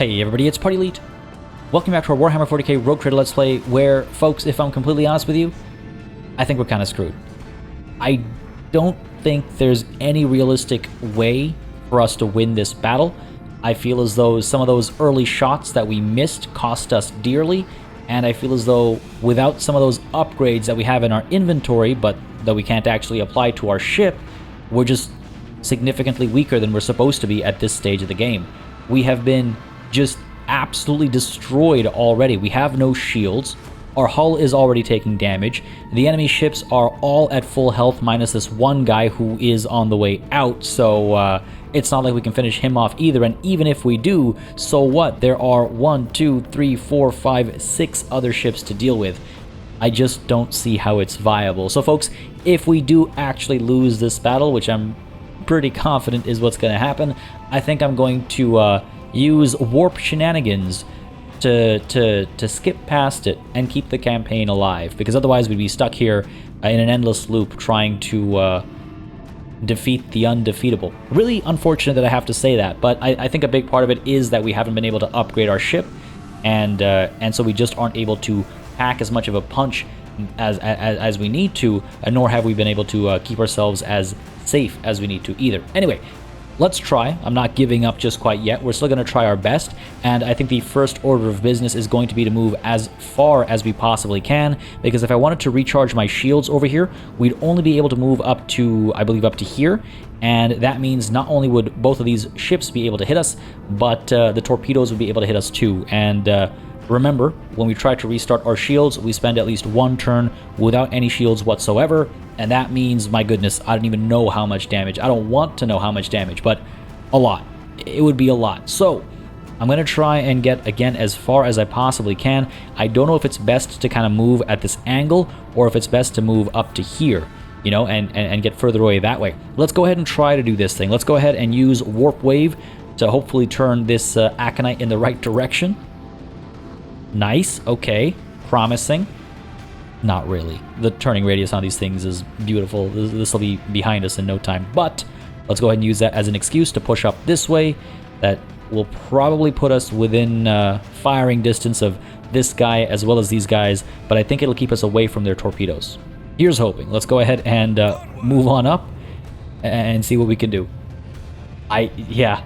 Hey everybody, it's Party Elite. Welcome back to our Warhammer 40K Rogue Trader Let's Play, where, folks, if I'm completely honest with you, I think we're kind of screwed. I don't think there's any realistic way for us to win this battle. I feel as though some of those early shots that we missed cost us dearly, and I feel as though without some of those upgrades that we have in our inventory, but that we can't actually apply to our ship, we're just significantly weaker than we're supposed to be at this stage of the game. We have been just absolutely destroyed already. We have no shields. Our hull is already taking damage. The enemy ships are all at full health minus this one guy who is on the way out, so it's not like we can finish him off either, and even if we do, so what? There are 1, 2, 3, 4, 5, 6 other ships to deal with. I just don't see how it's viable. So folks, if we do actually lose this battle, which I'm pretty confident is what's going to happen, I think I'm going to use warp shenanigans to skip past it and keep the campaign alive, because otherwise we'd be stuck here in an endless loop trying to defeat the undefeatable. Really unfortunate that I have to say that, but I think a big part of it is that we haven't been able to upgrade our ship, and so we just aren't able to pack as much of a punch as we need to, nor have we been able to keep ourselves as safe as we need to either. Anyway, let's try. I'm not giving up just quite yet. We're still going to try our best, and I think the first order of business is going to be to move as far as we possibly can, because if I wanted to recharge my shields over here, we'd only be able to move up to, I believe, up to here, and that means not only would both of these ships be able to hit us, but the torpedoes would be able to hit us too. And remember, when we try to restart our shields, we spend at least one turn without any shields whatsoever, and that means, my goodness, I don't even know how much damage. I don't want to know how much damage, but a lot. It would be a lot. So I'm going to try and get, again, as far as I possibly can. I don't know if it's best to kind of move at this angle, or if it's best to move up to here, you know, and get further away that way. Let's go ahead and try to do this thing. Let's go ahead and use Warp Wave to hopefully turn this Aconite in the right direction. Nice. Okay. Promising. Not really. The turning radius on these things is beautiful. This will be behind us in no time. But let's go ahead and use that as an excuse to push up this way. That will probably put us within firing distance of this guy as well as these guys. But I think it'll keep us away from their torpedoes. Here's hoping. Let's go ahead and move on up and see what we can do. Yeah.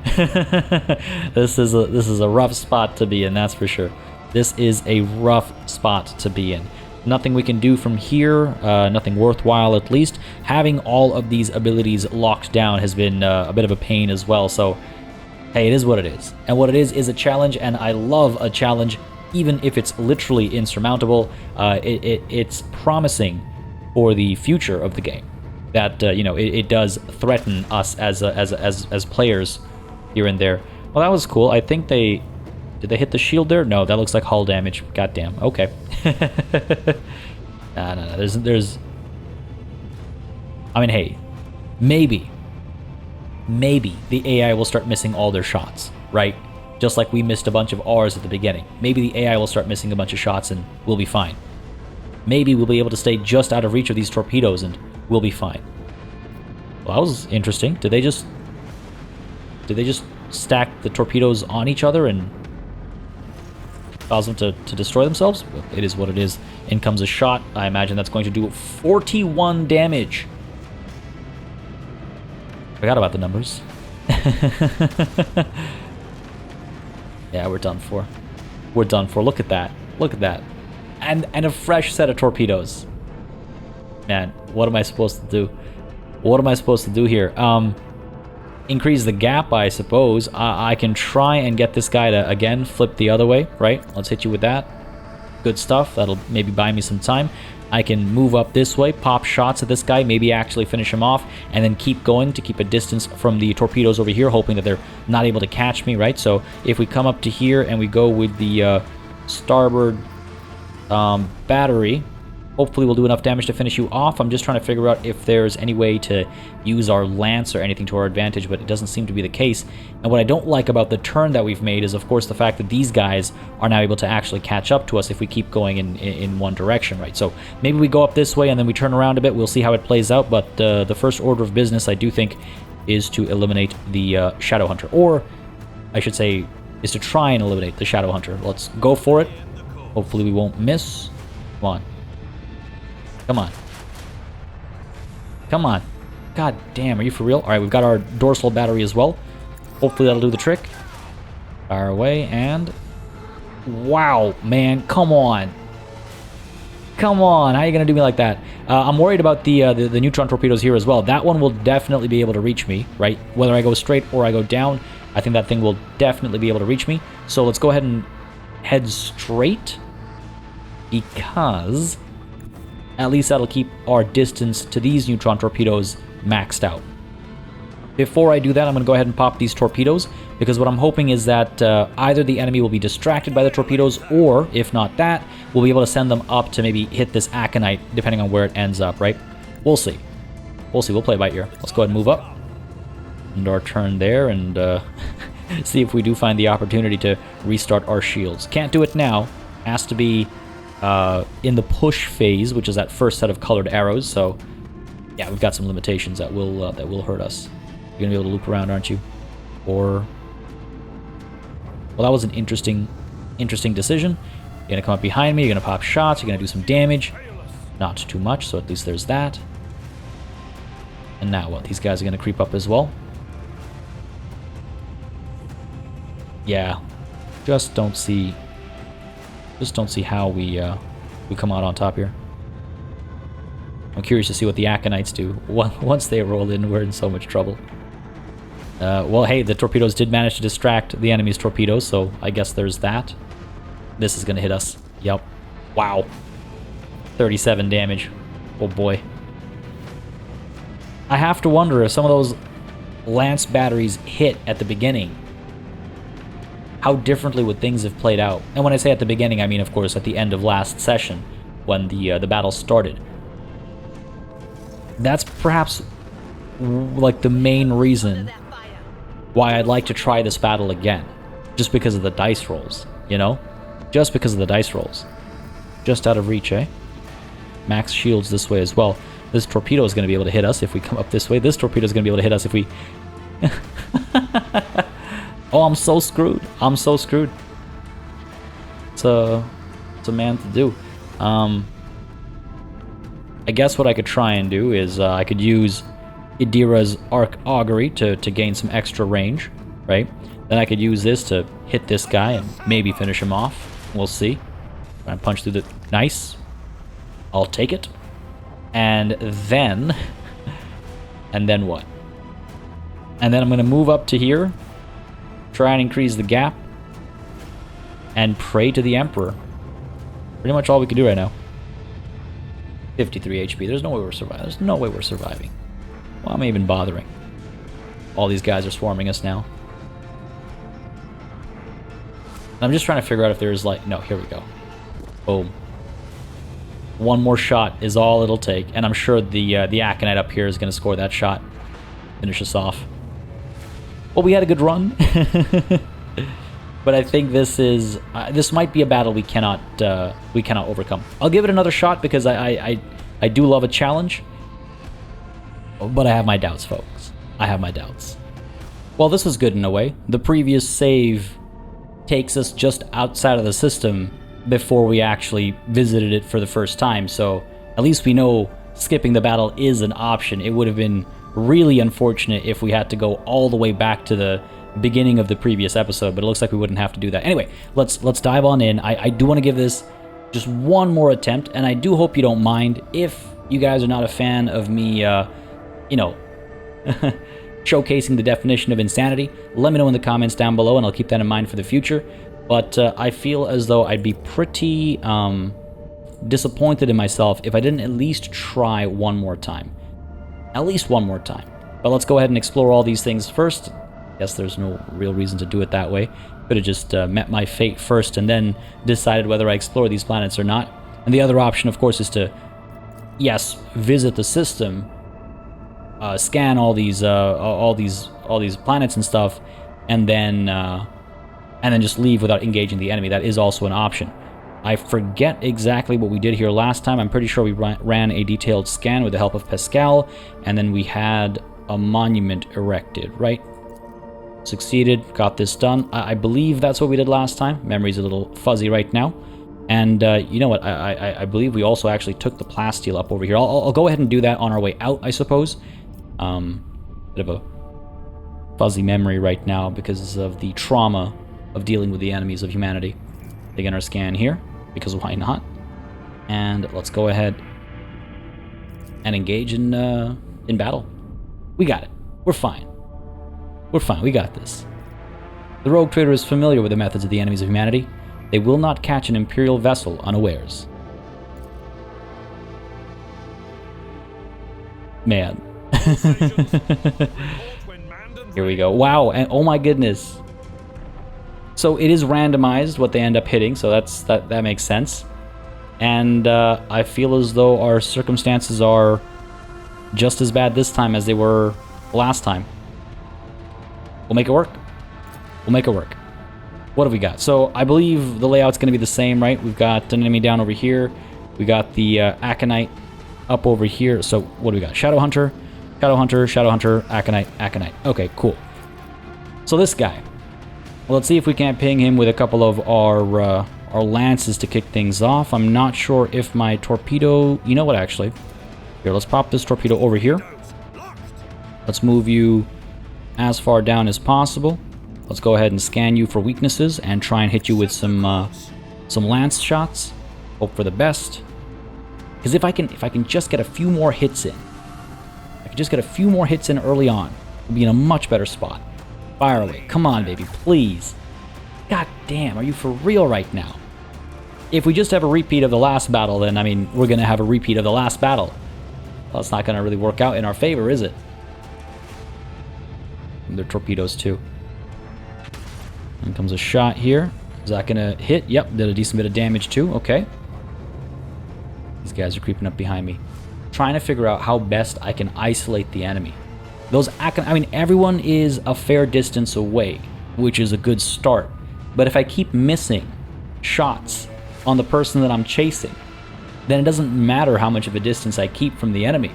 This is a rough spot to be in, that's for sure. This is a rough spot to be in. Nothing we can do from here, nothing worthwhile at least. Having all of these abilities locked down has been a bit of a pain as well, so hey, it is what it is. And what it is a challenge, and I love a challenge, even if it's literally insurmountable. It's promising for the future of the game. That, you know, it does threaten us as players here and there. Well, that was cool. I think they... Did they hit the shield there? No, that looks like hull damage. Goddamn. Okay. No. There's... I mean, hey. Maybe the AI will start missing all their shots, right? Just like we missed a bunch of ours at the beginning. Maybe the AI will start missing a bunch of shots and we'll be fine. Maybe we'll be able to stay just out of reach of these torpedoes and we'll be fine. Well, that was interesting. Did they just stack the torpedoes on each other and cause them to destroy themselves? Well, it is what it is. In comes a shot. I imagine that's going to do 41 damage. Forgot about the numbers. Yeah, we're done for. We're done for. Look at that. Look at that. And a fresh set of torpedoes. Man, what am I supposed to do? What am I supposed to do here? Increase the gap, I suppose. I can try and get this guy to, again, flip the other way, right? Let's hit you with that. Good stuff. That'll maybe buy me some time. I can move up this way, pop shots at this guy, maybe actually finish him off, and then keep going to keep a distance from the torpedoes over here, hoping that they're not able to catch me, right? So if we come up to here and we go with the starboard battery, hopefully we'll do enough damage to finish you off. I'm just trying to figure out if there's any way to use our lance or anything to our advantage, but it doesn't seem to be the case. And what I don't like about the turn that we've made is, of course, the fact that these guys are now able to actually catch up to us if we keep going in one direction, right? So maybe we go up this way and then we turn around a bit. We'll see how it plays out, but the first order of business, I do think, is to eliminate the Shadow Hunter. Or, I should say, is to try and eliminate the Shadow Hunter. Let's go for it. Hopefully we won't miss. Come on. Come on. Come on. God damn, are you for real? Alright, we've got our dorsal battery as well. Hopefully that'll do the trick. Fire away, and... Wow, man, come on. Come on, how are you going to do me like that? I'm worried about the neutron torpedoes here as well. That one will definitely be able to reach me, right? Whether I go straight or I go down, I think that thing will definitely be able to reach me. So let's go ahead and head straight, because at least that'll keep our distance to these neutron torpedoes maxed out. Before I do that, I'm going to go ahead and pop these torpedoes, because what I'm hoping is that either the enemy will be distracted by the torpedoes, or, if not that, we'll be able to send them up to maybe hit this Aconite, depending on where it ends up, right? We'll see. We'll see. We'll play it by ear. Let's go ahead and move up. End our turn there, and see if we do find the opportunity to restart our shields. Can't do it now. Has to be in the push phase, which is that first set of colored arrows, so yeah, we've got some limitations that will hurt us. You're gonna be able to loop around, aren't you? Or... Well, that was an interesting decision. You're gonna come up behind me, you're gonna pop shots, you're gonna do some damage. Not too much, so at least there's that. And now what? These guys are gonna creep up as well. Yeah. Just don't see how we come out on top here. I'm curious to see what the Aconites do. Once they roll in, we're in so much trouble. Well, hey, the torpedoes did manage to distract the enemy's torpedoes, so I guess there's that. This is going to hit us. Yep. Wow. 37 damage. Oh, boy. I have to wonder if some of those lance batteries hit at the beginning, how differently would things have played out? And when I say at the beginning, I mean, of course, at the end of last session, when the battle started. That's perhaps, like, the main reason why I'd like to try this battle again. Just because of the dice rolls, you know? Just because of the dice rolls. Just out of reach, eh? Max shields this way as well. This torpedo is going to be able to hit us if we come up this way. This torpedo is going to be able to hit us if we... Oh, I'm so screwed. I'm so screwed. It's a man to do. I guess what I could try and do is I could use Idira's Arc Augury to gain some extra range, right? Then I could use this to hit this guy and maybe finish him off. We'll see. Try and punch through the... Nice. I'll take it. And then... And then what? And then I'm going to move up to here. Try and increase the gap. And pray to the Emperor. Pretty much all we can do right now. 53 HP. There's no way we're surviving. There's no way we're surviving. Why am I even bothering? All these guys are swarming us now. I'm just trying to figure out if there's like... No, here we go. Boom. One more shot is all it'll take. And I'm sure the Aconite up here is going to score that shot. Finish us off. Well, we had a good run. But I think this is... this might be a battle we cannot overcome. I'll give it another shot because I do love a challenge. But I have my doubts, folks. I have my doubts. Well, this was good in a way. The previous save takes us just outside of the system before we actually visited it for the first time, so at least we know skipping the battle is an option. It would have been really unfortunate if we had to go all the way back to the beginning of the previous episode, but it looks like we wouldn't have to do that. Anyway, let's dive on in. I do want to give this just one more attempt, and I do hope you don't mind if you guys are not a fan of me, you know, showcasing the definition of insanity. Let me know in the comments down below, and I'll keep that in mind for the future. But I feel as though I'd be pretty disappointed in myself if I didn't at least try one more time. At least one more time. But let's go ahead and explore all these things first. Guess there's no real reason to do it that way. Could have just met my fate first and then decided whether I explore these planets or not. And the other option, of course, is to, yes, visit the system, scan all these planets and stuff, and then just leave without engaging the enemy. That is also an option. I forget exactly what we did here last time. I'm pretty sure we ran a detailed scan with the help of Pascal, and then we had a monument erected, right? Succeeded, got this done. I believe that's what we did last time. Memory's a little fuzzy right now. And you know what, I believe we also actually took the plasteel up over here. I'll go ahead and do that on our way out, I suppose. Bit of a fuzzy memory right now because of the trauma of dealing with the enemies of humanity. Begin our scan here, because why not? And let's go ahead and engage in battle. We got it. We're fine. We're fine. We got this. The rogue trader is familiar with the methods of the enemies of humanity. They will not catch an Imperial vessel unawares. Man. Here we go. Wow, and oh my goodness. So it is randomized what they end up hitting, so that makes sense. And I feel as though our circumstances are just as bad this time as they were last time. We'll make it work. We'll make it work. What have we got? So I believe the layout's going to be the same, right? We've got an enemy down over here. We got the Aconite up over here. So what do we got? Shadow Hunter, Shadow Hunter, Shadow Hunter, Aconite, Aconite. Okay, cool. So this guy. Well, let's see if we can't ping him with a couple of our lances to kick things off. I'm not sure if my torpedo... You know what, actually? Here, let's pop this torpedo over here. Let's move you as far down as possible. Let's go ahead and scan you for weaknesses and try and hit you with some lance shots. Hope for the best. Because if I can just get a few more hits in, early on, we'll be in a much better spot. Fire away. Come on, baby, please. God damn, are you for real right now? If we just have a repeat of the last battle, then, I mean, we're going to have a repeat of the last battle. Well, it's not going to really work out in our favor, is it? And they're torpedoes, too. And comes a shot here. Is that going to hit? Yep, did a decent bit of damage, too. Okay. These guys are creeping up behind me. Trying to figure out how best I can isolate the enemy. I mean, everyone is a fair distance away, which is a good start. But if I keep missing shots on the person that I'm chasing, then it doesn't matter how much of a distance I keep from the enemy.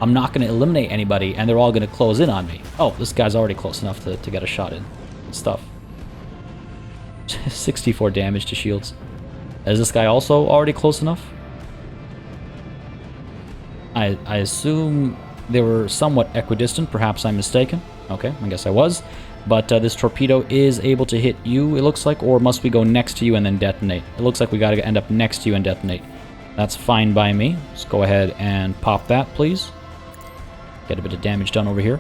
I'm not going to eliminate anybody, and they're all going to close in on me. Oh, this guy's already close enough to get a shot in. Good stuff. 64 damage to shields. Is this guy also already close enough? I assume they were somewhat equidistant. Perhaps I'm mistaken. Okay, I guess I was. But this torpedo is able to hit you, it looks like, or must we go next to you and then detonate? It looks like we got to end up next to you and detonate. That's fine by me. Let's go ahead and pop that, please. Get a bit of damage done over here.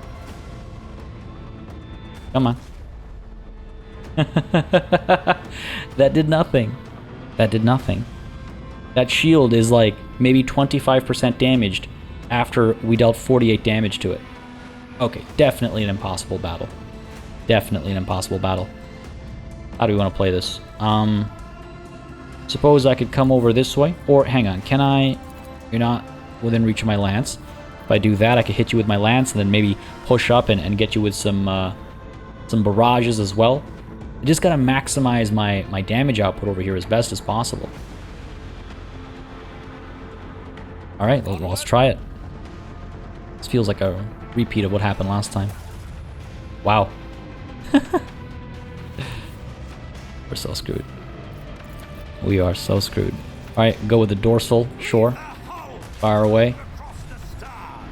Come on. That did nothing. That did nothing. That shield is like maybe 25% damaged after we dealt 48 damage to it. Okay, definitely an impossible battle. Definitely an impossible battle. How do we want to play this? Suppose I could come over this way. Or, hang on, can I... You're not within reach of my lance. If I do that, I could hit you with my lance and then maybe push up and get you with some barrages as well. I just gotta maximize my damage output over here as best as possible. Alright, well, let's try it. This feels like a repeat of what happened last time. Wow. We're so screwed. We are so screwed. Alright, go with the dorsal, sure. Fire away.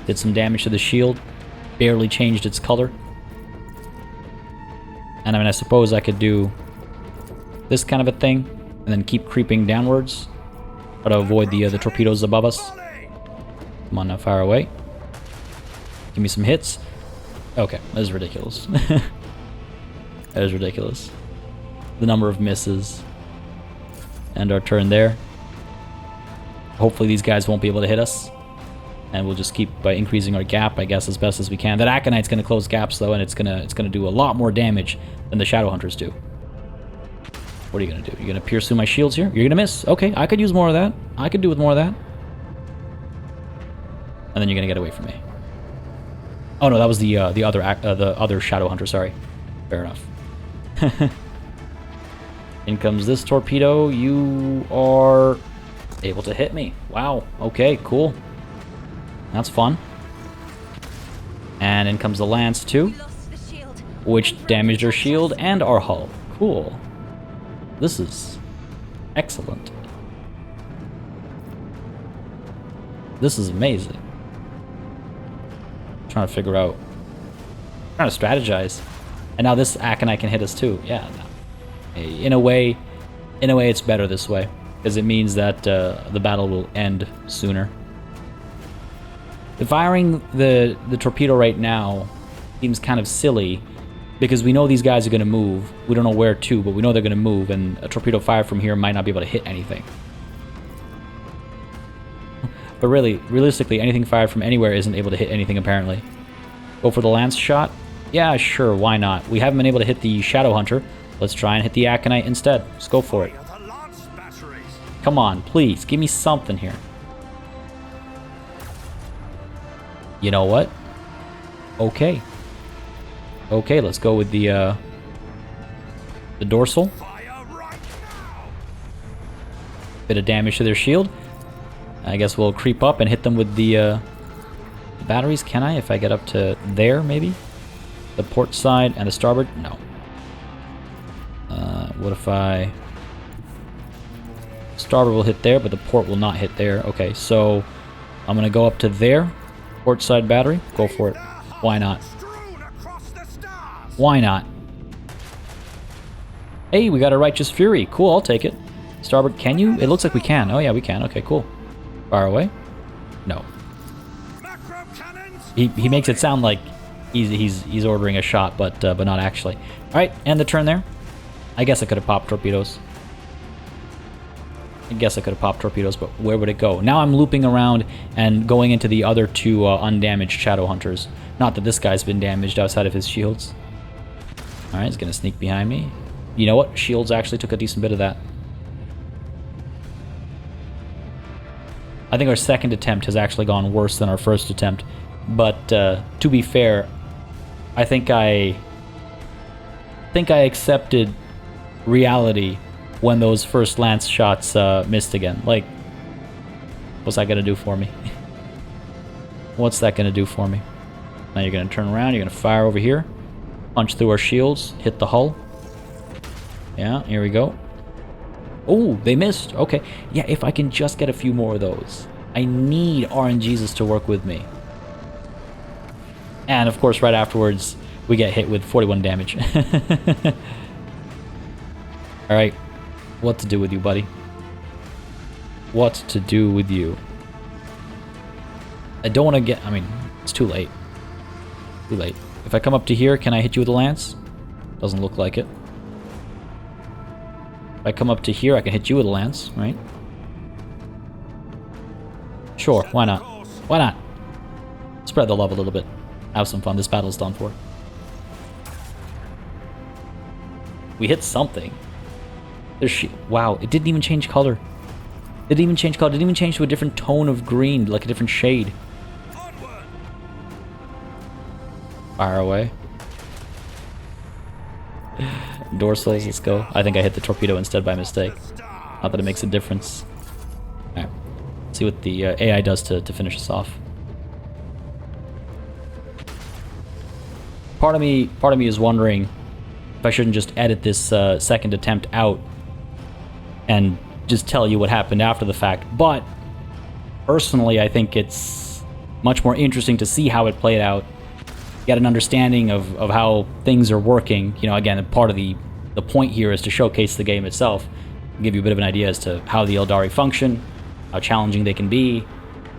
Did some damage to the shield. Barely changed its color. And I mean, I suppose I could do this kind of a thing, and then keep creeping downwards. Try to avoid the torpedoes above us. Come on now, fire away. Give me some hits. Okay, that is ridiculous. That is ridiculous. The number of misses. And our turn there. Hopefully these guys won't be able to hit us. And we'll just keep increasing our gap, I guess, as best as we can. That Aconite's going to close gaps, though, and it's gonna do a lot more damage than the Shadow Hunters do. What are you going to do? You're going to pierce through my shields here? You're going to miss. Okay, I could use more of that. I could do with more of that. And then you're going to get away from me. Oh, no, that was the other Shadow Hunter, sorry. Fair enough. In comes this torpedo. You are able to hit me. Wow. Okay, cool. That's fun. And in comes the lance, too. which damaged our shield and our hull. Cool. This is excellent. This is amazing. I'm trying to figure out, trying to strategize. And now this Aconite can hit us too. Yeah, no. In a way it's better this way, because it means that the battle will end sooner. Firing the torpedo right now seems kind of silly, because we know these guys are going to move. We don't know where to, but we know they're going to move, and a torpedo fired from here might not be able to hit anything. But really, realistically, anything fired from anywhere isn't able to hit anything, apparently. Go for the lance shot? Yeah, sure, why not? We haven't been able to hit the Shadow Hunter. Let's try and hit the Aconite instead. Let's go for it. Come on, please, give me something here. You know what? Okay. Okay, let's go with the dorsal. Bit of damage to their shield. I guess we'll creep up and hit them with the batteries. Can I? If I get up to there, maybe? The port side and the starboard? No. What if I... Starboard will hit there, but the port will not hit there. Okay, so I'm going to go up to there. Port side battery. Go for it. Why not? Why not? Hey, we got a Righteous Fury. Cool, I'll take it. Starboard, can you? It looks like we can. Oh yeah, we can. Okay, cool. Fire away. No. He makes it sound like he's ordering a shot, but not actually. All right, end the turn there. I guess I could have popped torpedoes. But where would it go? Now I'm looping around and going into the other two undamaged Shadow Hunters. Not that this guy's been damaged outside of his shields. All right, he's gonna sneak behind me. You know what? Shields actually took a decent bit of that. I think our second attempt has actually gone worse than our first attempt. But to be fair, I think I accepted reality when those first lance shots missed again. Like, what's that gonna do for me? What's that gonna do for me? Now you're gonna turn around, you're gonna fire over here, punch through our shields, hit the hull. Yeah, here we go. Oh, they missed. Okay. Yeah, if I can just get a few more of those. I need RNGesus to work with me. And of course, right afterwards, we get hit with 41 damage. Alright. What to do with you, buddy? What to do with you? I don't want to get... I mean, it's too late. Too late. If I come up to here, can I hit you with a lance? Doesn't look like it. If I come up to here, I can hit you with a lance, right? Sure, why not? Why not? Spread the love a little bit. Have some fun. This battle's done for. We hit something. Wow, it didn't even change color. It didn't even change color. It didn't even change to a different tone of green, like a different shade. Fire away. Dorsals, let's go. I think I hit the torpedo instead by mistake. Not that it makes a difference. Alright. See what the AI does to finish us off. Part of me is wondering if I shouldn't just edit this second attempt out and just tell you what happened after the fact. But personally, I think it's much more interesting to see how it played out. Get an understanding of how things are working. You know, again, part of the point here is to showcase the game itself, give you a bit of an idea as to how the Eldari function, how challenging they can be,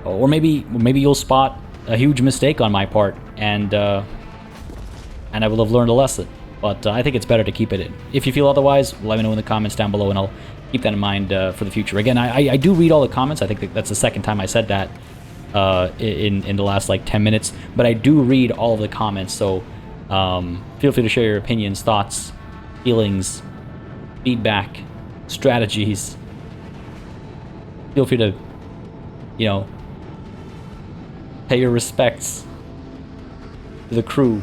or maybe you'll spot a huge mistake on my part, and I will have learned a lesson. But I think it's better to keep it in. If you feel otherwise, let me know in the comments down below, and I'll keep that in mind for the future. Again, I do read all the comments. I think that's the second time I said that in the last like 10 minutes, but I do read all of the comments, so feel free to share your opinions, thoughts, feelings, feedback, strategies. Feel free to, you know, pay your respects to the crew.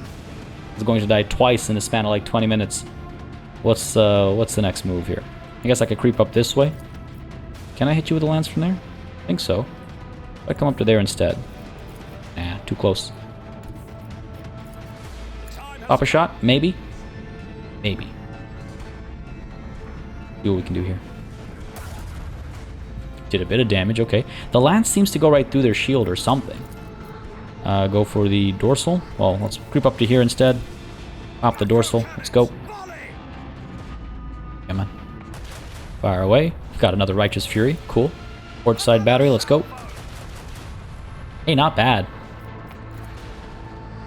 Is going to die twice in the span of like 20 minutes. What's the next move here? I guess I could creep up this way. Can I hit you with a lance from there? I think so. If I come up to there instead. Nah, too close. Pop a shot? Maybe? Maybe. See what we can do here. Did a bit of damage, okay. The lance seems to go right through their shield or something. Go for the dorsal. Well, let's creep up to here instead. Pop the dorsal. Let's go. Come on. Fire away. We've got another Righteous Fury. Cool. Port side battery. Let's go. Hey, not bad.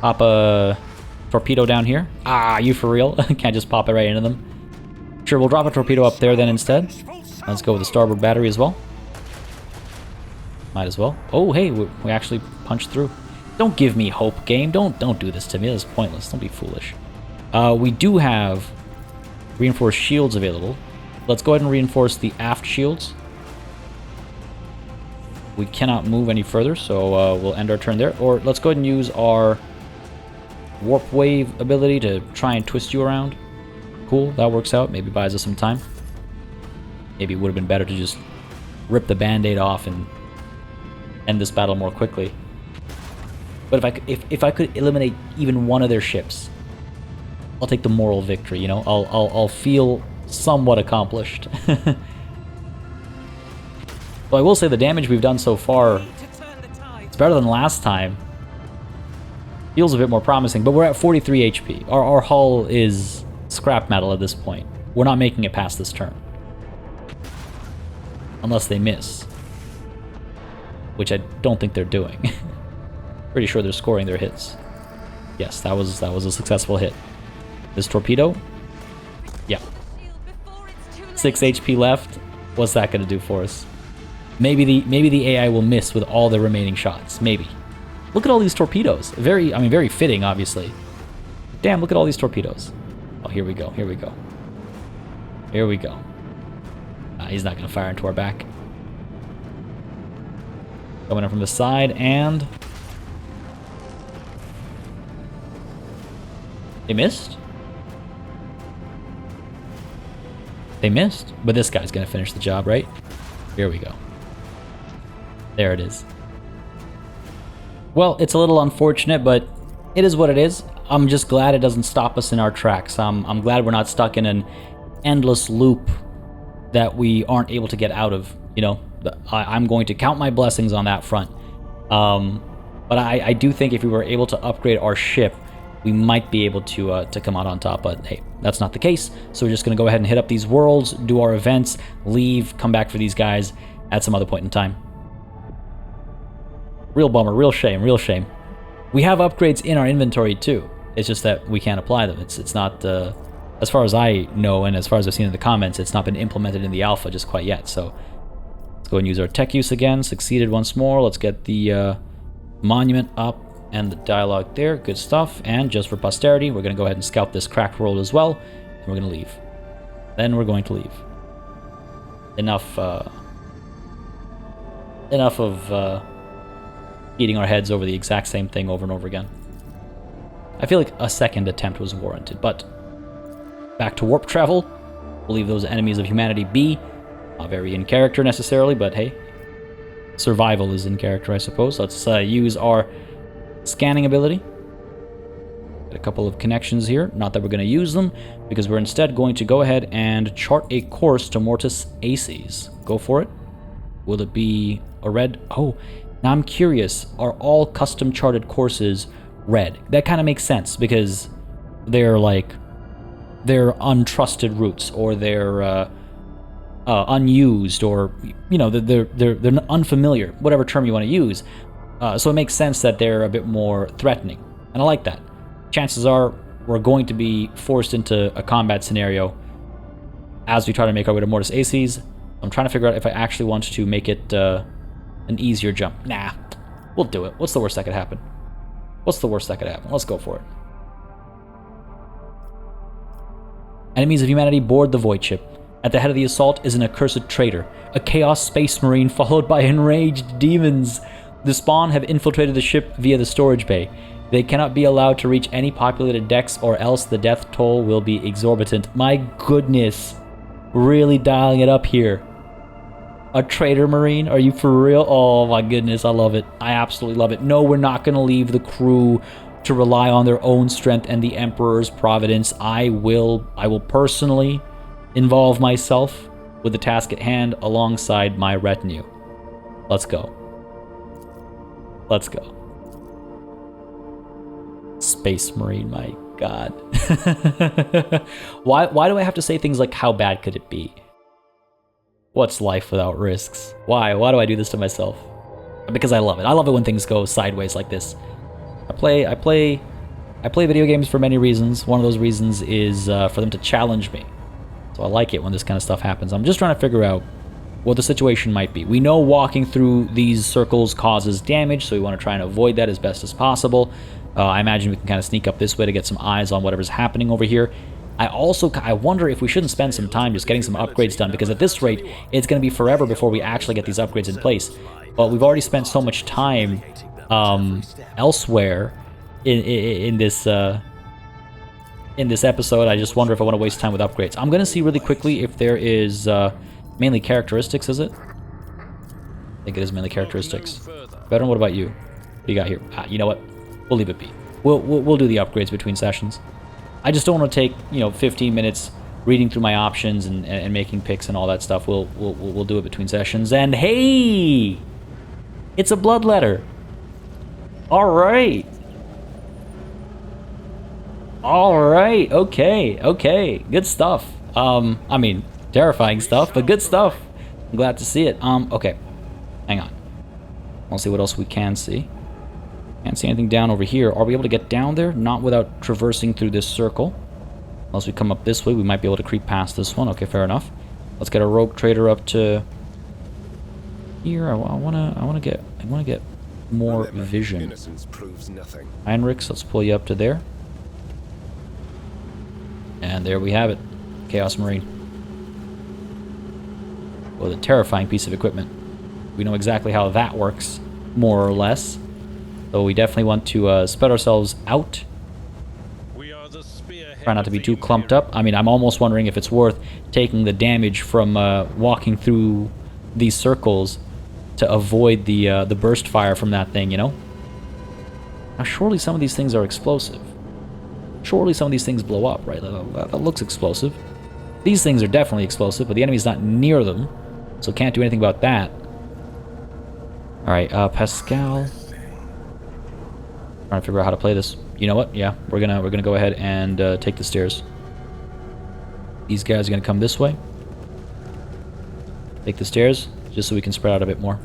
Pop a torpedo down here. Ah, you for real? Can't just pop it right into them. Sure, we'll drop a torpedo up there then instead. Let's go with the starboard battery as well. Might as well. Oh, hey, we actually punched through. Don't give me hope, game. Don't do this to me. This is pointless. Don't be foolish. We do have reinforced shields available. Let's go ahead and reinforce the aft shields. We cannot move any further, so we'll end our turn there. Or let's go ahead and use our warp wave ability to try and twist you around. Cool, that works out. Maybe buys us some time. Maybe it would have been better to just rip the band-aid off and end this battle more quickly. But if I could eliminate even one of their ships, I'll take the moral victory, you know? I'll feel somewhat accomplished. Well, I will say the damage we've done so far, it's better than last time. Feels a bit more promising, but we're at 43 HP. Our hull is scrap metal at this point. We're not making it past this turn. Unless they miss. Which I don't think they're doing. Pretty sure they're scoring their hits. Yes, that was a successful hit. This torpedo? Yeah. 6 HP left. What's that going to do for us? Maybe the AI will miss with all the remaining shots. Maybe. Look at all these torpedoes. Very fitting, obviously. Damn, look at all these torpedoes. Oh, here we go. Here we go. Here we go. He's not going to fire into our back. Coming in from the side, and they missed? They missed, but this guy's going to finish the job, right? Here we go. There it is. Well, it's a little unfortunate, but it is what it is. I'm just glad it doesn't stop us in our tracks. I'm glad we're not stuck in an endless loop that we aren't able to get out of. You know, I'm going to count my blessings on that front. But I do think if we were able to upgrade our ship, we might be able to come out on top. But hey, that's not the case. So we're just going to go ahead and hit up these worlds, do our events, leave, come back for these guys at some other point in time. Real bummer, real shame, real shame. We have upgrades in our inventory too. It's just that we can't apply them. It's not, as far as I know and as far as I've seen in the comments, it's not been implemented in the alpha just quite yet. So let's go and use our tech use again. Succeeded once more. Let's get the monument up and the dialogue there. Good stuff. And just for posterity, we're going to go ahead and scout this cracked world as well. And we're going to leave. Then we're going to leave. Enough of beating our heads over the exact same thing over and over again. I feel like a second attempt was warranted, but back to warp travel. We'll leave those enemies of humanity be. Not very in character necessarily, but hey, survival is in character, I suppose. Let's use our scanning ability. Got a couple of connections here. Not that we're going to use them, because we're instead going to go ahead and chart a course to Mortis Aces. Go for it. Will it be a red? Oh, now I'm curious. Are all custom charted courses red? That kind of makes sense, because they're untrusted routes, or they're unused, or you know, they're unfamiliar, whatever term you want to use. So it makes sense that they're a bit more threatening, and I like that. Chances are we're going to be forced into a combat scenario as we try to make our way to Mortis Aces. I'm trying to figure out if I actually want to make it an easier jump. Nah, we'll do it. What's the worst that could happen? What's the worst that could happen? Let's go for it. Enemies of humanity board the Void Ship. At the head of the assault is an accursed traitor, a Chaos Space Marine followed by enraged demons. The spawn have infiltrated the ship via the storage bay. They cannot be allowed to reach any populated decks, or else the death toll will be exorbitant. My goodness. Really dialing it up here. A traitor marine? Are you for real? Oh my goodness, I love it. I absolutely love it. No, we're not going to leave the crew to rely on their own strength and the Emperor's providence. I will personally involve myself with the task at hand alongside my retinue. Let's go. Let's go. Space Marine, my God. Why do I have to say things like, how bad could it be? What's life without risks? Why do I do this to myself? Because I love it. I love it when things go sideways like this. I play video games for many reasons. One of those reasons is for them to challenge me. So I like it when this kind of stuff happens. I'm just trying to figure out what the situation might be. We know walking through these circles causes damage, so we want to try and avoid that as best as possible. I imagine we can kind of sneak up this way to get some eyes on whatever's happening over here. I wonder if we shouldn't spend some time just getting some upgrades done, because at this rate, it's going to be forever before we actually get these upgrades in place. But we've already spent so much time elsewhere in this episode. I just wonder if I want to waste time with upgrades. I'm going to see really quickly if there is mainly characteristics, is it? I think it is mainly characteristics. Veteran, what about you? What do you got here? You know what? We'll leave it be. We'll do the upgrades between sessions. I just don't want to take 15 minutes reading through my options and making picks and all that stuff. We'll do it between sessions. And hey, it's a blood letter. All right. Okay. Good stuff. I mean, terrifying stuff, but good stuff. I'm glad to see it. Okay. Hang on. I'll see what else we can see. Can't see anything down over here. Are we able to get down there? Not without traversing through this circle. Unless we come up this way, we might be able to creep past this one. Okay, fair enough. Let's get a rogue trader up to here. I wanna get more vision. Heinrichs, let's pull you up to there. And there we have it. Chaos Marine. Well, a terrifying piece of equipment. We know exactly how that works, more or less. So we definitely want to spread ourselves out. Try not to be too clumped up. I mean, I'm almost wondering if it's worth taking the damage from walking through these circles to avoid the burst fire from that thing, Now, surely some of these things are explosive. Surely some of these things blow up, right? That looks explosive. These things are definitely explosive, but the enemy's not near them, so can't do anything about that. Alright, Pascal. Trying to figure out how to play this. You know what? Yeah, we're gonna go ahead and take the stairs. These guys are gonna come this way. Take the stairs, just so we can spread out a bit more.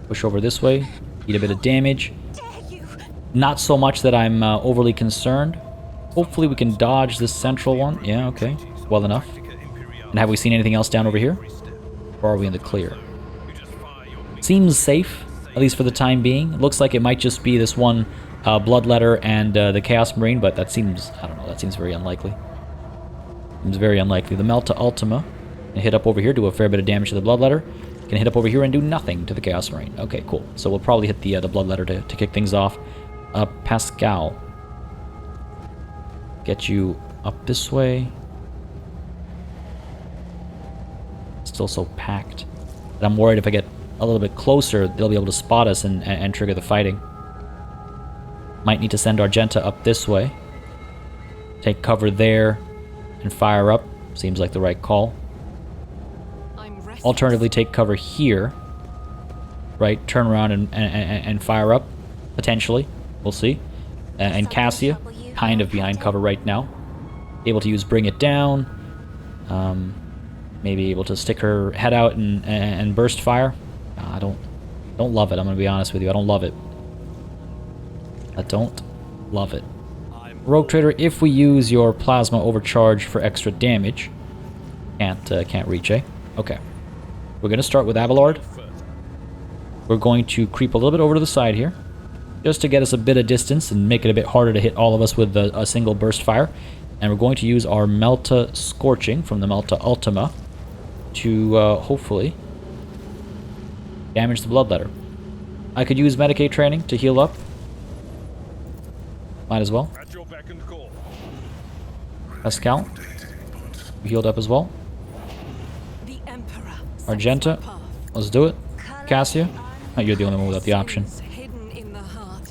Push over this way. Eat a bit of damage. Not so much that I'm overly concerned. Hopefully we can dodge this central one. Yeah, okay. Well enough. And have we seen anything else down over here? Or are we in the clear? Seems safe, at least for the time being. It looks like it might just be this one Bloodletter and the Chaos Marine, but that seems, I don't know, that seems very unlikely. Seems very unlikely. The Melta Ultima can hit up over here, do a fair bit of damage to the Bloodletter. Can hit up over here and do nothing to the Chaos Marine. Okay, cool. So we'll probably hit the Bloodletter to kick things off. Pascal. Get you up this way. Still so packed. But I'm worried if I get a little bit closer, they'll be able to spot us and trigger the fighting. Might need to send Argenta up this way. Take cover there and fire up. Seems like the right call. Alternatively, take cover here. Right, turn around and fire up, potentially. We'll see. And Cassia, kind of behind cover right now. Able to use Bring It Down. Maybe able to stick her head out and burst fire. I don't love it, I'm going to be honest with you. I don't love it. I don't love it. Rogue Trader, if we use your Plasma Overcharge for extra damage. Can't reach, eh? Okay. We're going to start with Abelard. We're going to creep a little bit over to the side here, just to get us a bit of distance and make it a bit harder to hit all of us with a single burst fire. And we're going to use our Melta Scorching from the Melta Ultima to hopefully damage the Bloodletter. I could use Medicaid training to heal up. Might as well. Pascal, you healed up as well. Argenta, let's do it. Cassia, oh, you're the only one without the option. Go ahead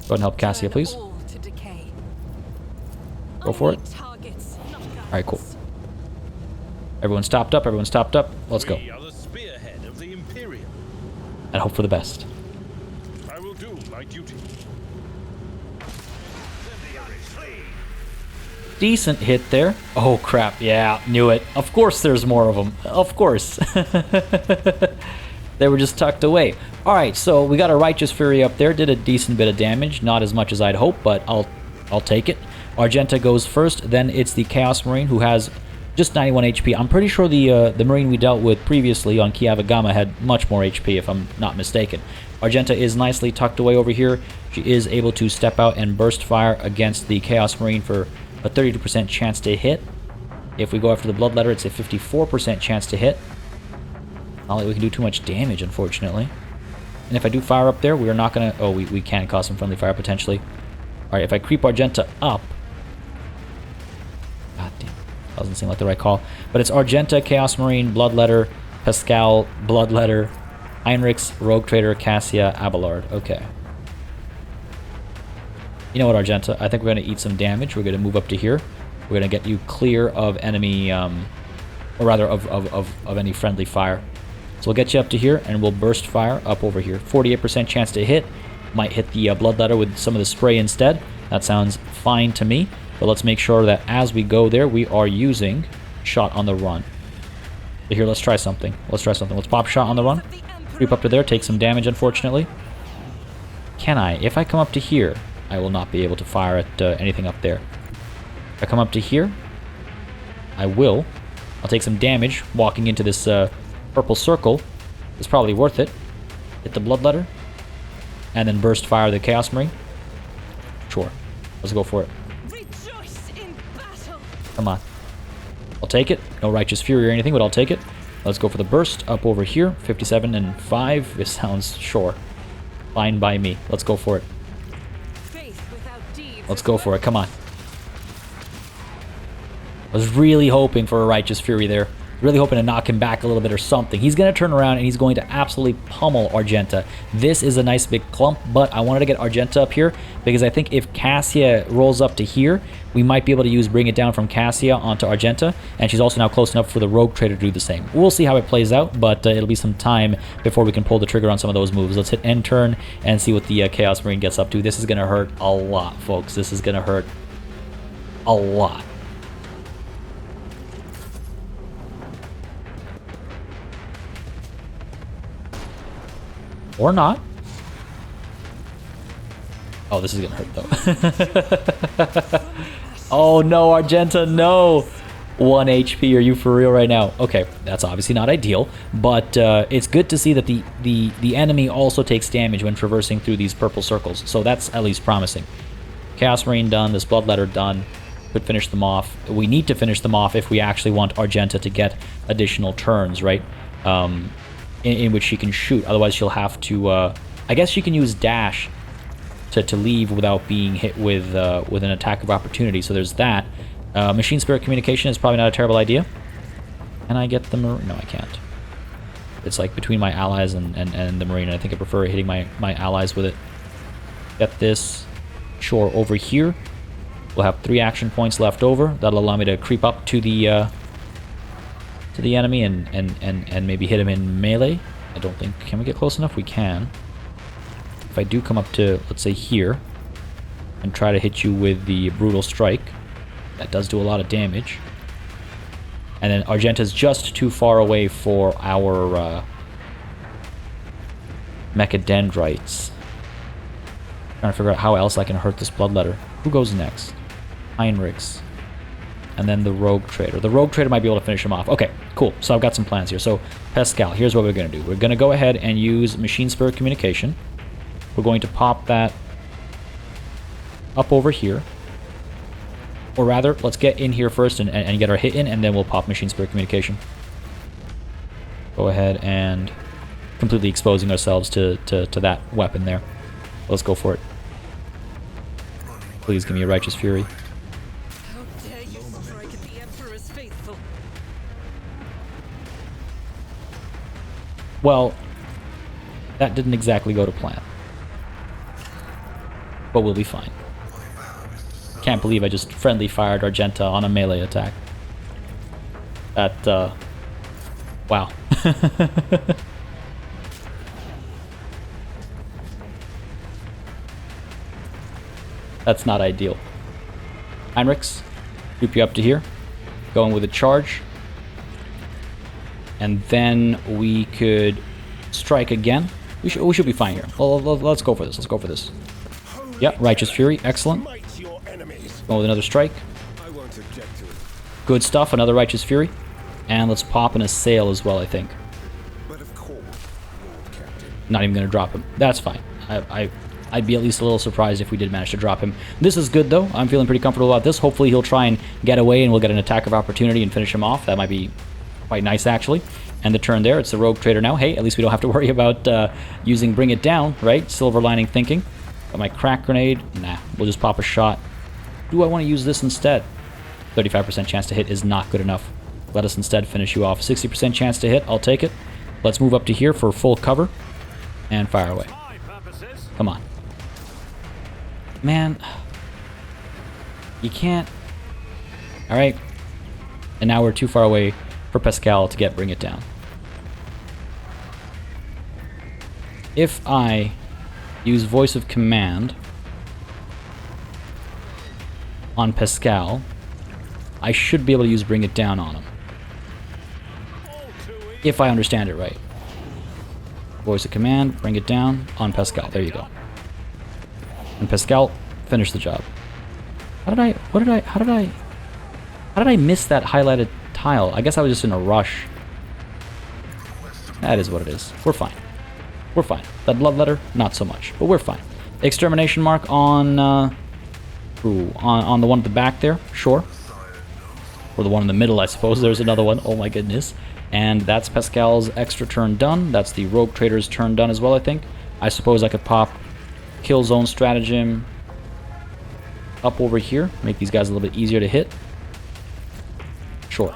and help Cassia, please. Go for it. Alright, cool. Everyone's topped up, everyone's topped up. Let's go. We are the spearhead of the Imperium. And hope for the best. I will do my duty. Decent hit there. Oh crap, yeah, knew it. Of course there's more of them. Of course. They were just tucked away. Alright, so we got a Righteous Fury up there. Did a decent bit of damage. Not as much as I'd hoped, but I'll take it. Argenta goes first. Then it's the Chaos Marine who has just 91 HP. I'm pretty sure the Marine we dealt with previously on Kiavagama had much more HP, if I'm not mistaken. Argenta is nicely tucked away over here. She is able to step out and burst fire against the Chaos Marine for a 32% chance to hit. If we go after the Bloodletter, it's a 54% chance to hit. Not like we can do too much damage, unfortunately. And if I do fire up there, we are not going to... Oh, we can cause some friendly fire, potentially. Alright, if I creep Argenta up... God damn. Doesn't seem like the right call. But it's Argenta, Chaos Marine, Bloodletter, Pascal, Bloodletter, Heinrichs, Rogue Trader, Cassia, Abelard. Okay. You know what, Argenta? I think we're going to eat some damage. We're going to move up to here. We're going to get you clear of enemy... or rather, of any friendly fire. So we'll get you up to here, and we'll burst fire up over here. 48% chance to hit. Might hit the Bloodletter with some of the spray instead. That sounds fine to me. But let's make sure that as we go there, we are using Shot on the Run. So here, let's try something. Let's pop Shot on the Run. Creep up to there, take some damage, unfortunately. Can I? If I come up to here, I will not be able to fire at anything up there. If I come up to here, I will. I'll take some damage walking into this purple circle. It's probably worth it. Hit the Bloodletter. And then burst fire the Chaos Marine. Sure. Let's go for it. Come on. I'll take it. No Righteous Fury or anything, but I'll take it. Let's go for the burst up over here. 57 and 5. This sounds sure. Fine by me. Let's go for it. Let's go for it. Come on. I was really hoping for a Righteous Fury there. Really hoping to knock him back a little bit or something. He's going to turn around and he's going to absolutely pummel Argenta. This is a nice big clump, but I wanted to get Argenta up here because I think if Cassia rolls up to here, we might be able to use Bring It Down from Cassia onto Argenta, and she's also now close enough for the Rogue Trader to do the same. We'll see how it plays out, but it'll be some time before we can pull the trigger on some of those moves. Let's hit end turn and see what the Chaos Marine gets up to. This is going to hurt a lot, folks. This is going to hurt a lot. Or not. Oh, this is gonna hurt though. Oh no, Argenta, no! 1 HP, are you for real right now? Okay, that's obviously not ideal, but it's good to see that the enemy also takes damage when traversing through these purple circles, so that's at least promising. Chaos Marine done, this Bloodletter done. Could finish them off. We need to finish them off if we actually want Argenta to get additional turns, right? In which she can shoot. Otherwise, she'll have to... I guess she can use dash to leave without being hit with an attack of opportunity. So there's that. Machine Spirit Communication is probably not a terrible idea. Can I get the Marine? No, I can't. It's like between my allies and the Marine. And I think I prefer hitting my allies with it. Get this. Sure, over here. We'll have 3 action points left over. That'll allow me to creep up to the enemy and maybe hit him in melee. I don't think... Can we get close enough? We can. If I do come up to, let's say, here, and try to hit you with the Brutal Strike, that does do a lot of damage. And then Argenta's just too far away for our Mechadendrites. Trying to figure out how else I can hurt this Bloodletter. Who goes next? Heinrichs. And then the Rogue Trader. The Rogue Trader might be able to finish him off. Okay, cool. So I've got some plans here. So, Pascal, here's what we're going to do. We're going to go ahead and use Machine Spirit Communication. We're going to pop that up over here. Or rather, let's get in here first and get our hit in, and then we'll pop Machine Spirit Communication. Go ahead and completely exposing ourselves to that weapon there. Let's go for it. Please give me a Righteous Fury. Well, that didn't exactly go to plan. But we'll be fine. Can't believe I just friendly fired Argenta on a melee attack. That, wow. That's not ideal. Heinrichs, group you up to here. Going with a charge. And then we could strike again. We should be fine here. Let's go for this. Let's go for this. Yep, Righteous Fury. Excellent. Going with another strike. Good stuff. Another Righteous Fury. And let's pop an Assail as well, I think. Not even going to drop him. That's fine. I'd be at least a little surprised if we did manage to drop him. This is good, though. I'm feeling pretty comfortable about this. Hopefully he'll try and get away and we'll get an attack of opportunity and finish him off. That might be quite nice, actually. And the turn there, it's the Rogue Trader now. Hey, at least we don't have to worry about using Bring It Down, right? Silver lining thinking. Got my Crack Grenade. Nah, we'll just pop a shot. Do I want to use this instead? 35% chance to hit is not good enough. Let us instead finish you off. 60% chance to hit, I'll take it. Let's move up to here for full cover. And fire away. Come on. Man. You can't. Alright. And now we're too far away for Pascal to get Bring It Down. If I use Voice of Command on Pascal, I should be able to use Bring It Down on him. If I understand it right. Voice of Command, Bring It Down on Pascal. There you go. And Pascal, finish the job. How did I miss that highlighted tile? I guess I was just in a rush. That is what it is. We're fine. We're fine. That blood letter, not so much, but we're fine. Extermination mark on, on the one at the back there, sure. Or the one in the middle, I suppose. There's another one. Oh my goodness. And that's Pascal's extra turn done. That's the Rogue Trader's turn done as well, I think. I suppose I could pop Kill Zone Stratagem up over here. Make these guys a little bit easier to hit. Sure.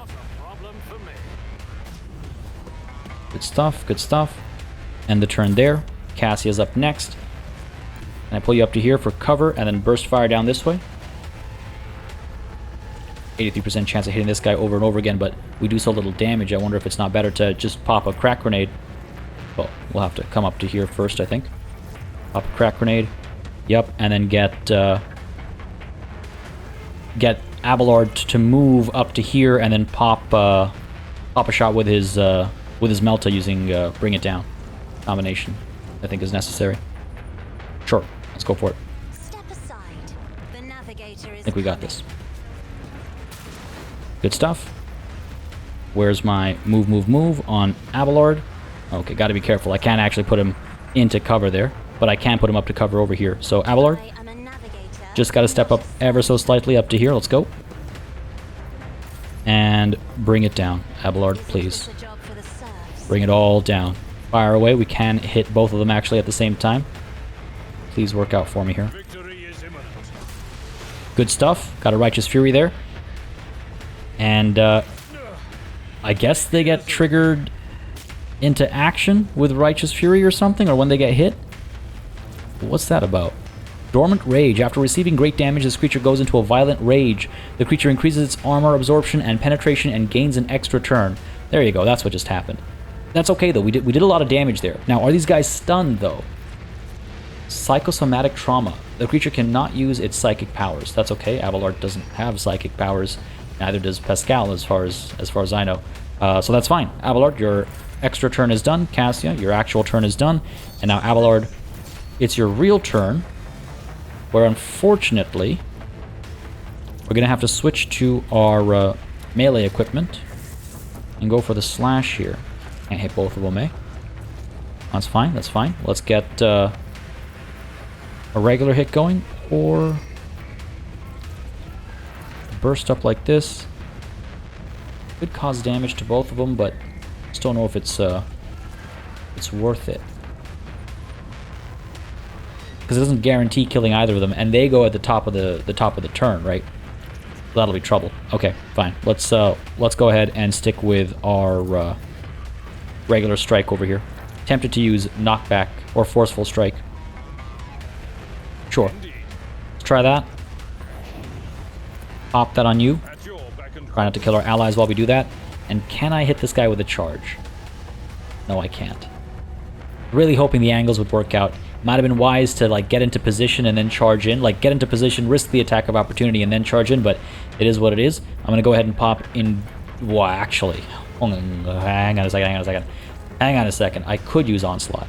Good stuff, good stuff. And the turn there. Cassia's up next. And I pull you up to here for cover and then burst fire down this way. 83% chance of hitting this guy over and over again, but we do so little damage. I wonder if it's not better to just pop a Crack Grenade. Well, we'll have to come up to here first, I think. Pop a Crack Grenade. Yep, and then get Abelard to move up to here and then pop a shot with his Melta using Bring It Down combination. I think is necessary. Sure, let's go for it. Step aside. The navigator is I think we got this. Good stuff. Where's my move on Abelard? Okay, gotta be careful. I can't actually put him into cover there, but I can put him up to cover over here. So Abelard, just gotta step up ever so slightly up to here. Let's go. And bring it down. Abelard, please. Bring it all down. Fire away. We can hit both of them actually at the same time. Please work out for me here. Good stuff. Got a Righteous Fury there. And I guess they get triggered into action with Righteous Fury or something, or when they get hit. What's that about? Dormant Rage. After receiving great damage, this creature goes into a violent rage. The creature increases its armor absorption and penetration and gains an extra turn. There you go. That's what just happened. That's okay, though. We did a lot of damage there. Now, are these guys stunned, though? Psychosomatic Trauma. The creature cannot use its psychic powers. That's okay. Abelard doesn't have psychic powers. Neither does Pascal, as far as I know. So that's fine. Abelard, your extra turn is done. Cassia, your actual turn is done. And now Abelard, it's your real turn, where unfortunately we're gonna have to switch to our melee equipment and go for the slash here. Can't hit both of them, eh? That's fine. That's fine. Let's get a regular hit going, or burst up like this. Could cause damage to both of them, but just don't know if it's worth it, because it doesn't guarantee killing either of them, and they go at the top of the turn, right? That'll be trouble. Okay, fine. Let's go ahead and stick with our regular strike over here. Tempted to use knockback or forceful strike. Sure. Let's try that. Pop that on you. At your beck and Try not to kill our allies while we do that. And can I hit this guy with a charge? No, I can't. Really hoping the angles would work out. Might have been wise to like get into position and then charge in. Like get into position, risk the attack of opportunity, and then charge in, but it is what it is. I'm going to go ahead and pop in... Well, actually... Hang on a second. I could use Onslaught.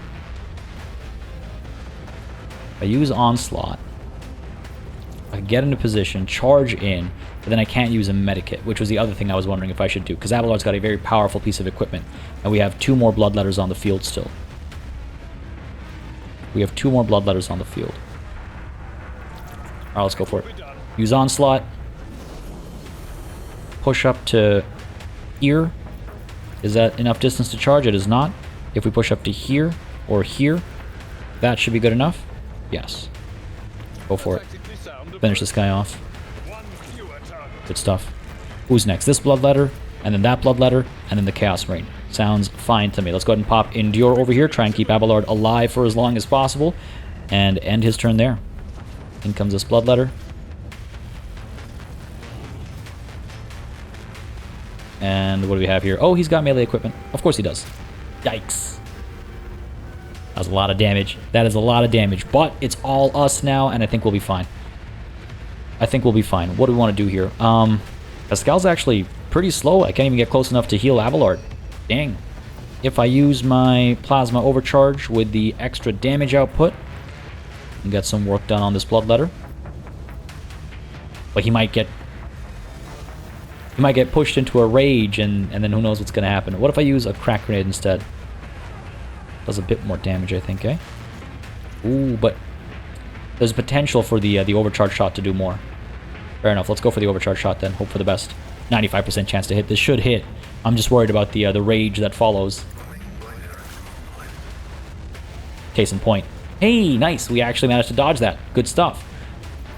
If I use Onslaught, I can get into position, charge in, but then I can't use a medikit, which was the other thing I was wondering if I should do, because Abelard's got a very powerful piece of equipment, and we have 2 more Bloodletters on the field still. We have 2 more Bloodletters on the field. Alright, let's go for it. Use Onslaught. Push up to here. Is that enough distance to charge? It is not. If we push up to here or here, that should be good enough. Yes. Go for it. Finish this guy off. Good stuff. Who's next? This Bloodletter, and then that Bloodletter, and then the Chaos Marine. Sounds fine to me. Let's go ahead and pop Endure over here. Try and keep Abelard alive for as long as possible. And end his turn there. In comes this Bloodletter. And what do we have here? Oh, he's got melee equipment. Of course he does. Yikes. That's a lot of damage. That is a lot of damage. But it's all us now, and I think we'll be fine. I think we'll be fine. What do we want to do here? Pascal's actually pretty slow. I can't even get close enough to heal Abelard. Dang. If I use my Plasma Overcharge with the extra damage output, and get some work done on this Bloodletter. But he might get pushed into a rage, and then who knows what's going to happen. What if I use a Crack Grenade instead? Does a bit more damage, I think, eh? Ooh, but there's potential for the Overcharge shot to do more. Fair enough. Let's go for the Overcharge shot then. Hope for the best. 95% chance to hit. This should hit. I'm just worried about the rage that follows. Case in point. Hey, nice. We actually managed to dodge that. Good stuff.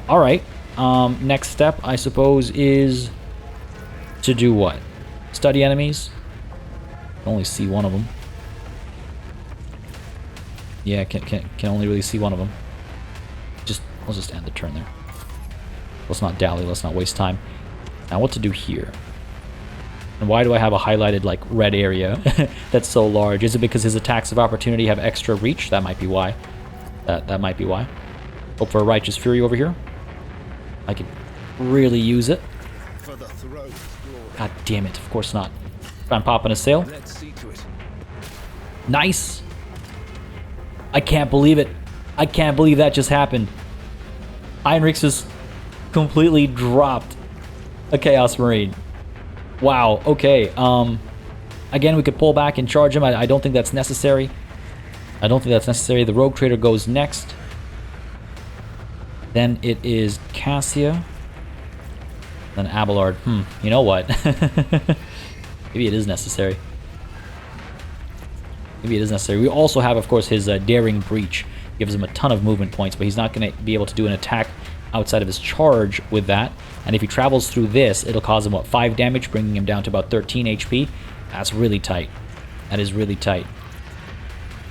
All right. Next step, I suppose, is to do what? Study enemies. I can only see one of them. Yeah, can only really see one of them. Let's just end the turn there. Let's not dally. Let's not waste time. Now, what to do here? And why do I have a highlighted, like, red area that's so large? Is it because his attacks of opportunity have extra reach? That might be why. That might be why. Hope for a Righteous Fury over here. I could really use it. God damn it. Of course not. Try and pop in a sail. Nice. I can't believe it. I can't believe that just happened. Heinrichs just completely dropped a Chaos Marine. Wow, okay. Again, we could pull back and charge him. I don't think that's necessary. I don't think that's necessary. The Rogue Trader goes next. Then it is Cassia. Then Abelard. You know what? Maybe it is necessary. Maybe it is necessary. We also have, of course, his Daring Breach. Gives him a ton of movement points, but he's not going to be able to do an attack outside of his charge with that. And if he travels through this, it'll cause him, what, 5 damage, bringing him down to about 13 HP. That's really tight. That is really tight.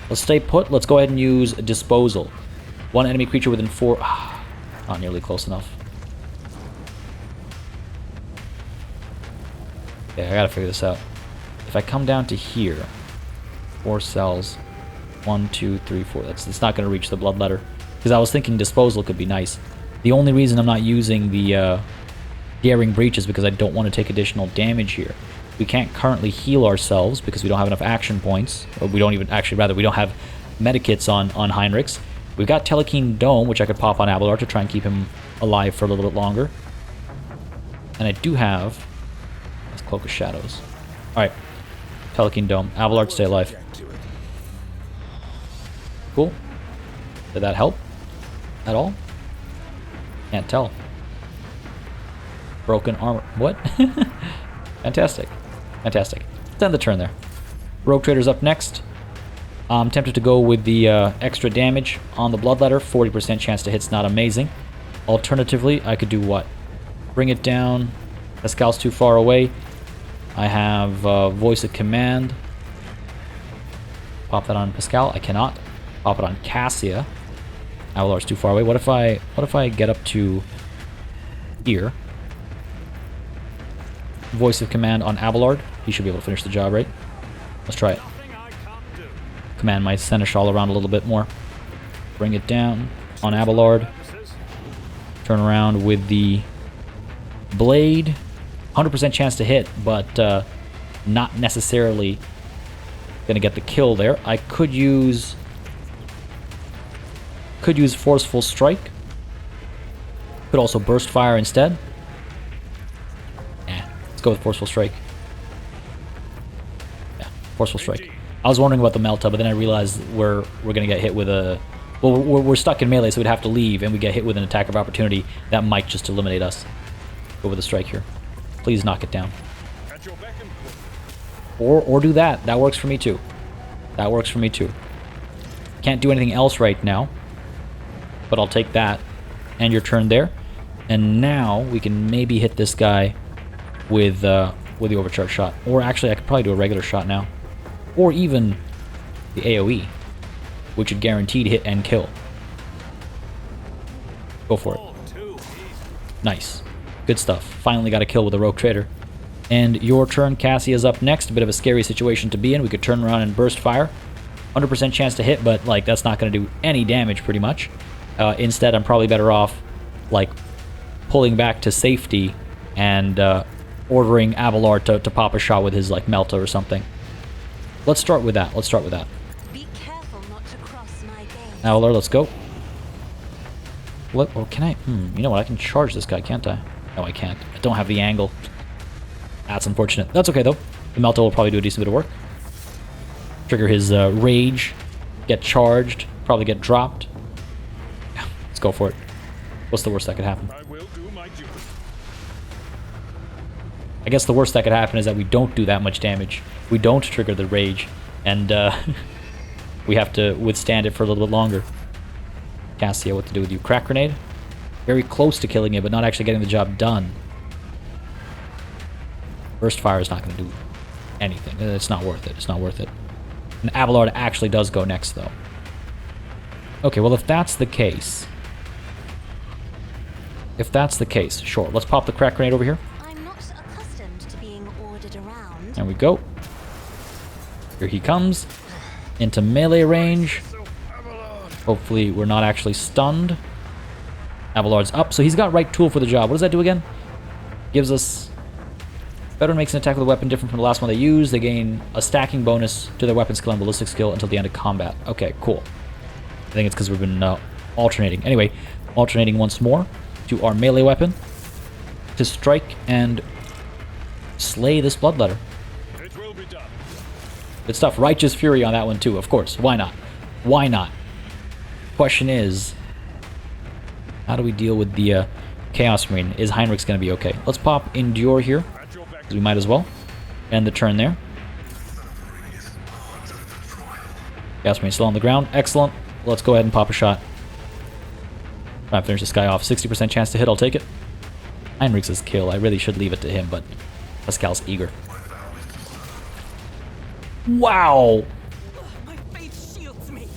Let's stay put. Let's go ahead and use Disposal. 1 enemy creature within 4... not nearly close enough. Yeah, I gotta figure this out. If I come down to here, 4 cells... 1, 2, 3, 4. It's not going to reach the Bloodletter. Because I was thinking Disposal could be nice. The only reason I'm not using the Daring Breach is because I don't want to take additional damage here. We can't currently heal ourselves because we don't have enough action points. Or we don't even... Actually, rather, we don't have medikits on Heinrichs. We've got Telekine Dome, which I could pop on Abelard to try and keep him alive for a little bit longer. And I do have... That's Cloak of Shadows. Alright. Telekine Dome. Abelard, stay alive. Cool. Did that help at all? Can't tell. Broken armor. What? Fantastic. Fantastic. Let's end the turn there. Rogue Trader's up next. I'm tempted to go with the extra damage on the Bloodletter. 40% chance to hit's not amazing. Alternatively, I could do what? Bring it down. Pascal's too far away. I have Voice of Command. Pop that on Pascal. I cannot. Pop it on Cassia. Avalar's too far away. What if I get up to here? voice of command on Abelard. He should be able to finish the job, right? Let's try it. Command my Seneschal around a little bit more. Bring it down on Abelard. Turn around with the blade. 100% chance to hit, but not necessarily gonna get the kill there. I could use forceful strike. Could also burst fire instead. Let's go with forceful strike. Yeah, forceful strike. I was wondering about the Melta, but then I realized we're gonna get hit with a... Well, we're stuck in melee, so we'd have to leave, and we get hit with an attack of opportunity. That might just eliminate us. Go with a strike here. Please knock it down. Or do that. That works for me too. That works for me too. Can't do anything else right now, but I'll take that. And your turn there. And now we can maybe hit this guy with the overcharge shot. Or actually, I could probably do a regular shot now. Or even the AoE, which would guaranteed hit and kill. Go for it. Nice. Good stuff. Finally got a kill with a Rogue Trader. And your turn, Cassia's up next. A bit of a scary situation to be in. We could turn around and burst fire. 100% chance to hit, but like that's not going to do any damage pretty much. Instead, I'm probably better off like pulling back to safety and ordering Abelard to pop a shot with his like Melta or something. Let's start with that. Let's start with that. Be careful not to cross my gaze. Abelard, let's go. What? Or can I? You know what? I can charge this guy, can't I? No, I can't. I don't have the angle. That's unfortunate. That's okay, though. The Melta will probably do a decent bit of work. Trigger his rage. Get charged. Probably get dropped. Yeah, let's go for it. What's the worst that could happen? I will do my duty. I guess the worst that could happen is that we don't do that much damage. We don't trigger the rage. And we have to withstand it for a little bit longer. Cassia, what to do with you? Crack grenade? Very close to killing it, but not actually getting the job done. Burst fire is not going to do anything. It's not worth it. It's not worth it. And Abelard actually does go next, though. Okay, well, if that's the case... sure. Let's pop the crack grenade over here. I'm not accustomed to being ordered around. There we go. Here he comes. Into melee range. Hopefully we're not actually stunned. Abelard's up, so he's got right tool for the job. What does that do again? Gives us... Veteran makes an attack with a weapon different from the last one they use. They gain a stacking bonus to their weapon skill and ballistic skill until the end of combat. Okay, cool. I think it's because we've been alternating. Anyway, alternating once more to our melee weapon to strike and slay this bloodletter. It will be done. Good stuff. Righteous Fury on that one too, of course. Why not? Why not? Question is, how do we deal with the Chaos Marine? Is Heinrich's going to be okay? Let's pop Endure here, because we might as well. End the turn there. Chaos Marine still on the ground. Excellent. Let's go ahead and pop a shot. Try to finish this guy off. 60% chance to hit. I'll take it. Heinrich's his kill. I really should leave it to him, but Pascal's eager. Wow! My face shields me.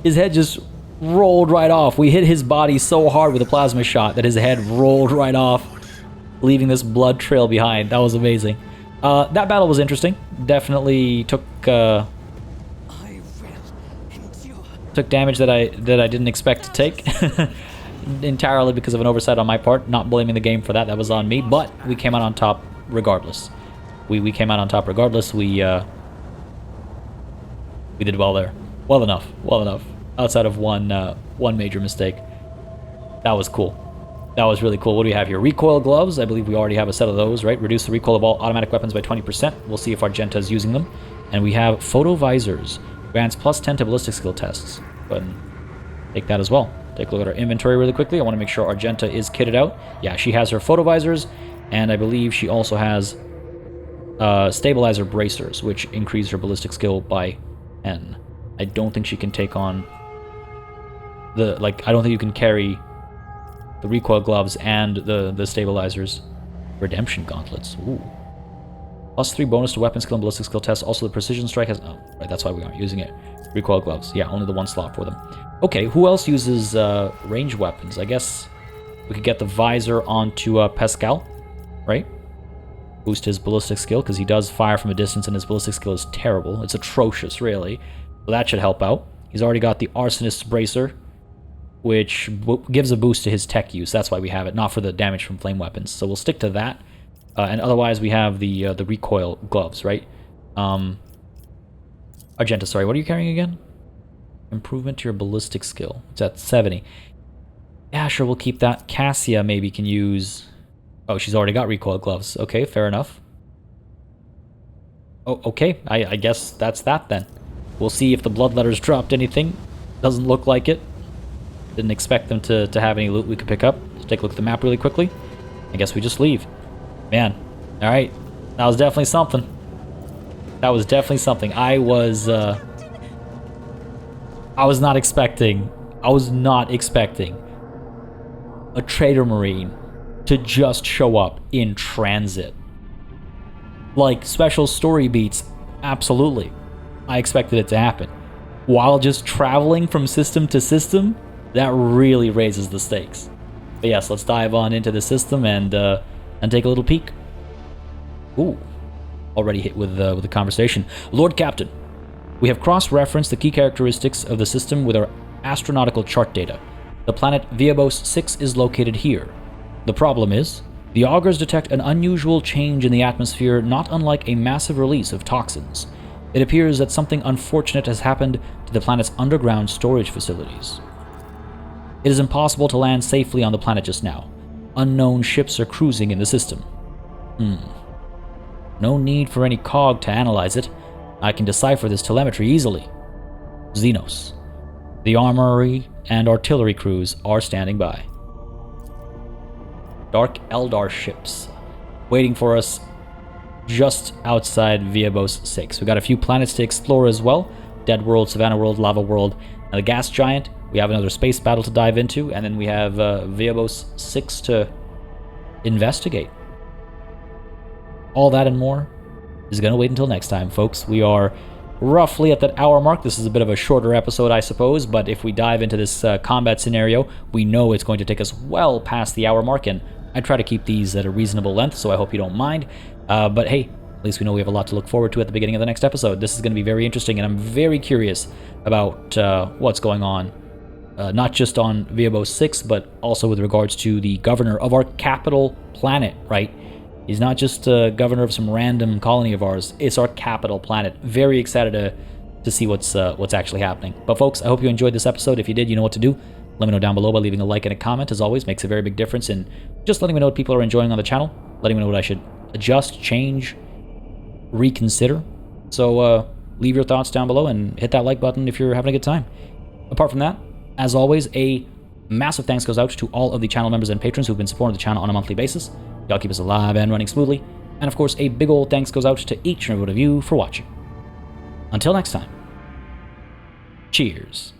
His head just rolled right off. We hit his body so hard with a plasma shot that his head rolled right off, leaving this blood trail behind. That was amazing. That battle was interesting. Definitely took I will endure. took damage that I didn't expect to take. Entirely because of an oversight on my part. Not blaming the game for that. That was on me. But we came out on top regardless. We came out on top regardless. We did well there. Well enough. Well enough. Outside of one major mistake. That was cool. That was really cool. What do we have here? Recoil gloves. I believe we already have a set of those, right? Reduce the recoil of all automatic weapons by 20%. We'll see if Argenta is using them. And we have photo visors. Grants plus 10 to ballistic skill tests. Go ahead and take that as well. Take a look at our inventory really quickly. I want to make sure Argenta is kitted out. Yeah, she has her photo visors. And I believe she also has stabilizer bracers, which increase her ballistic skill by 10. I don't think she can take on I don't think you can carry the recoil gloves and the stabilizers. Redemption gauntlets. Ooh. Plus 3 bonus to weapon skill and ballistic skill tests. Also, the precision strike has... Oh, right, that's why we aren't using it. Recoil gloves. Yeah, only the one slot for them. Okay, who else uses ranged weapons? I guess we could get the visor onto Pascal, right? boost his ballistic skill, because he does fire from a distance and his ballistic skill is terrible. It's atrocious, really. So that should help out. He's already got the Arsonist's Bracer, which gives a boost to his tech use. That's why we have it, not for the damage from flame weapons. So we'll stick to that. And otherwise, we have the recoil gloves, right? Argenta, sorry, what are you carrying again? Improvement to your ballistic skill. It's at 70. Yeah, sure, we'll keep that. Cassia maybe can use... Oh, she's already got recoil gloves. Okay, fair enough. Oh, okay. I guess that's that then. We'll see if the bloodletters dropped anything. Doesn't look like it. Didn't expect them to have any loot we could pick up. Let's take a look at the map really quickly. I guess we just leave. Man. Alright. That was definitely something. That was definitely something. I was not expecting a trader marine to just show up in transit. Like, special story beats, absolutely. I expected it to happen. While just traveling from system to system, that really raises the stakes. But yes, let's dive on into the system and take a little peek. Ooh, already hit with the conversation. Lord Captain, we have cross-referenced the key characteristics of the system with our astronautical chart data. The planet Viabos 6 is located here. The problem is, the augurs detect an unusual change in the atmosphere, not unlike a massive release of toxins. It appears that something unfortunate has happened to the planet's underground storage facilities. It is impossible to land safely on the planet just now. Unknown ships are cruising in the system. No need for any cog to analyze it. I can decipher this telemetry easily. Xenos. The armory and artillery crews are standing by. Dark Eldar ships waiting for us just outside Viabos 6. We got a few planets to explore as well. Dead World, Savannah World, Lava World, and the Gas Giant. We have another space battle to dive into, and then we have Viabos 6 to investigate. All that and more is going to wait until next time, folks. We are roughly at that hour mark. This is a bit of a shorter episode, I suppose, but if we dive into this combat scenario, we know it's going to take us well past the hour mark, and I try to keep these at a reasonable length, so I hope you don't mind. But hey, at least we know we have a lot to look forward to at the beginning of the next episode. This is going to be very interesting, and I'm very curious about what's going on, not just on Viabos 6, but also with regards to the governor of our capital planet, right? He's not just a governor of some random colony of ours. It's our capital planet. Very excited to see what's actually happening. But folks, I hope you enjoyed this episode. If you did, you know what to do. Let me know down below by leaving a like and a comment. As always, makes a very big difference in just letting me know what people are enjoying on the channel, letting me know what I should adjust, change, reconsider. So leave your thoughts down below and hit that like button if you're having a good time. Apart from that, as always, a massive thanks goes out to all of the channel members and patrons who've been supporting the channel on a monthly basis. Y'all keep us alive and running smoothly. And of course, a big old thanks goes out to each and every one of you for watching. Until next time, cheers.